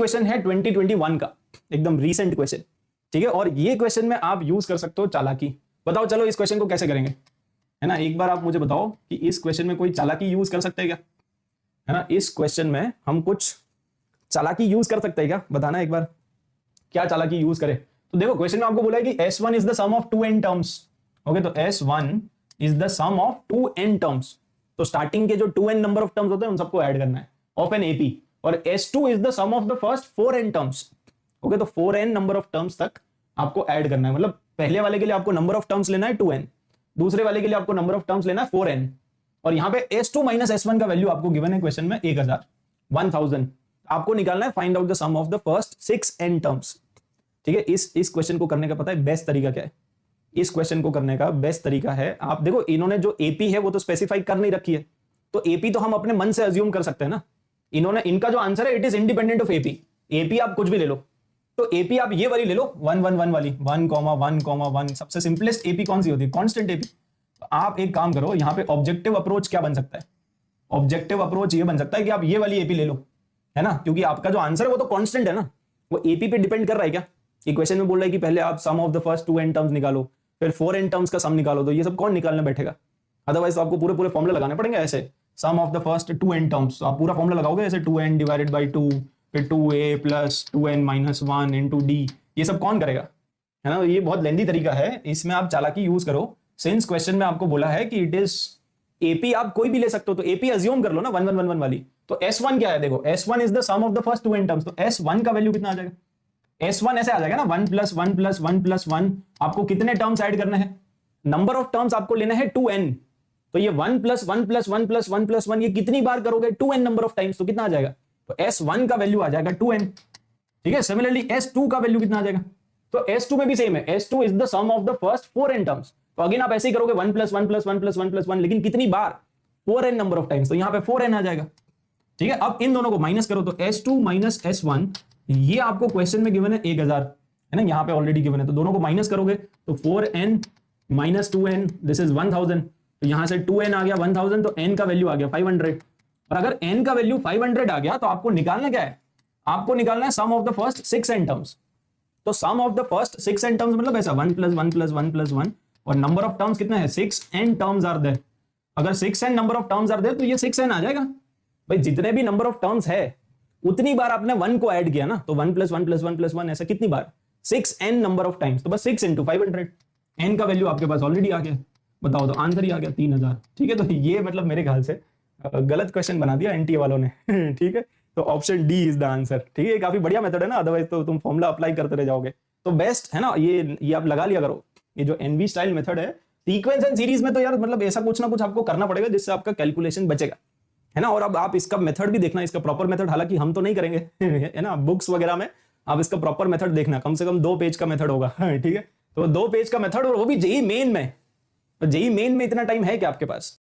Question है 2021 का, एकदम रीसेंट क्वेश्चन, ठीक है। और ये क्वेश्चन में आप यूज कर सकते हो चालाकी। बताओ चलो इस क्वेश्चन को कैसे करेंगे, है ना। एक बार आप मुझे बताओ कि इस क्वेश्चन में कोई चालाकी यूज कर सकते हैं क्या, है ना। इस क्वेश्चन में हम कुछ चालाकी यूज कर सकते हैं क्या, बताना एक बार क्या चालाकी यूज करें। तो देखो क्वेश्चन में आपको बोला है कि S1 is the sum of 2n terms. Okay, तो S1 is the sum of 2n terms. तो स्टार्टिंग के जो 2n नंबर ऑफ टर्म्स होते हैं उन सबको ऐड करना है ऑफ एन AP। और S2 is the sum of the first 4n terms. Okay, तो 4n नंबर ऑफ टर्म्स तक आपको ऐड करना है। मतलब पहले वाले के लिए आपको नंबर ऑफ टर्म्स लेना है 2n, दूसरे वाले के लिए आपको नंबर ऑफ टर्म्स लेना है 4n। और यहां पे S2 माइनस S1 का वैल्यू आपको गिवन है क्वेश्चन में 1000 आपको निकालना है। Find out the sum of the first 6n terms, ठीक है। इस क्वेश्चन को करने का पता है बेस्ट तरीका क्या है। इस क्वेश्चन को करने का बेस्ट तरीका है, आप देखो इन्होंने जो AP है वो तो स्पेसिफाई कर नहीं रखी है, तो AP तो हम अपने मन से अज्यूम कर सकते हैं ना। इन्होंने इनका जो आंसर है it is independent of AP आप कुछ भी ले लो। तो AP आप ये वाली ले लो 1 1 1 वाली 1,1,1 सबसे सिंपलेस्ट AP कौन सी होती है, कांस्टेंट AP। तो आप एक काम करो, यहाँ पे ऑब्जेक्टिव अप्रोच क्या बन सकता है, ऑब्जेक्टिव अप्रोच ये बन सकता है कि आप ये वाली AP ले लो, है ना। क्योंकि आपका जो आंसर है वो तो कांस्टेंट है ना, वो AP पे डिपेंड कर रहा है क्या। इक्वेशन में बोल रहा है कि पहले आप sum of the first 2n terms निकालो, फिर 4n टर्म्स का सम निकालो। तो ये सब कौन निकालने बैठेगा, अदरवाइज आपको पूरे पूरे फॉर्मूले लगाने पड़ेंगे। ऐसे sum of the first 2n terms आप पूरा फॉर्मूला लगाओगे, ऐसे 2n डिवाइडेड बाई 2, फिर 2a plus 2n minus 1 into d, ये सब कौन करेगा, है ना। ये बहुत लेंदी तरीका है, इसमें आप चालाकी यूज करो। सिंस क्वेश्चन में आपको बोला है कि इट इज AP, आप कोई भी ले सकते हो, तो AP अज्यूम कर लो ना 1 1 1 1 वाली। तो S1 क्या है, देखो S1 is the sum of the first 2n terms. तो S1 का वैल्यू कितना आ जाएगा, S1 ऐसे आ जाएगा ना 1 प्लस 1 प्लस 1 प्लस 1। आपको कितने टर्म्स ऐड करने हैं, नंबर ऑफ टर्म्स आपको लेना है 2n। तो ये 1 प्लस 1 प्लस 1 प्लस 1 प्लस 1 ये कितनी बार करोगे, 2n नंबर ऑफ टाइम्स। तो कितना आ जाएगा, तो S1 का वैल्यू आ जाएगा 2n, ठीक है। सिमिलरली S2 का वैल्यू कितना आ जाएगा, तो S2 में भी सेम है, S2 is the sum of the first 4n terms. तो अगेन आप ऐसे ही करोगे 1 प्लस 1 प्लस 1 प्लस 1 प्लस 1, लेकिन कितनी बार, 4n नंबर ऑफ टाइम्स। तो यहाँ पे 4n आ जाएगा, ठीक है। अब इन दोनों को माइनस करो, तो S2 माइनस S1 ये आपको क्वेश्चन में गिवन है 1000, है ना, यहाँ पे ऑलरेडी गिवन है। तो दोनों को माइनस करोगे तो 4n minus 2n this is 1000। तो यहां से 2n आ गया 1000, तो n का वैल्यू आ गया 500। और अगर n का वैल्यू 500 आ गया तो आपको निकालना क्या है, आपको निकालना है sum of the first 6n terms. तो sum of the first 6n terms मतलब ऐसा 1 प्लस 1 प्लस 1 प्लस 1, और नंबर ऑफ टर्म्स कितना है, 6n टर्म्स आर देयर। अगर 6n number of terms are there तो ये 6n आ जाएगा। भाई जितने भी नंबर ऑफ टर्म्स है उतनी बार आपने 1 को ऐड किया ना, तो 1 प्लस 1 प्लस 1 प्लस 1 ऐसा कितनी बार, 6n नंबर ऑफ टाइम्स। तो बस 6 इंटू 500, n का वैल्यू आपके पास ऑलरेडी आ गया। बताओ तो आंसर ही आ गया 3000, ठीक है। तो ये मतलब मेरे ख्याल से गलत क्वेश्चन बना दिया NTA वालों ने ठीक है। तो option D is the answer, ठीक है। काफी बढ़िया मेथड है ना, अदरवाइज तो तुम फॉर्मूला अप्लाई करते रह जाओगे। तो बेस्ट है ना, ये आप लगा लिया करो। ये जो NV स्टाइल मेथड है, सीक्वेंस एंड सीरीज में तो यार मतलब ऐसा कुछ ना कुछ आपको करना पड़ेगा जिससे आपका कैलकुलेशन बचेगा, है ना। और अब आप इसका मेथड भी देखना, इसका प्रॉपर मेथड, हालांकि हम तो नहीं करेंगे है ना, बुक्स वगैरह में आप इसका प्रॉपर मेथड देखना, कम से कम 2 पेज का मेथड होगा ठीक है। तो 2 पेज का मेथड, और वो भी JEE मेन में। तो JEE मेन में इतना टाइम है क्या आपके पास,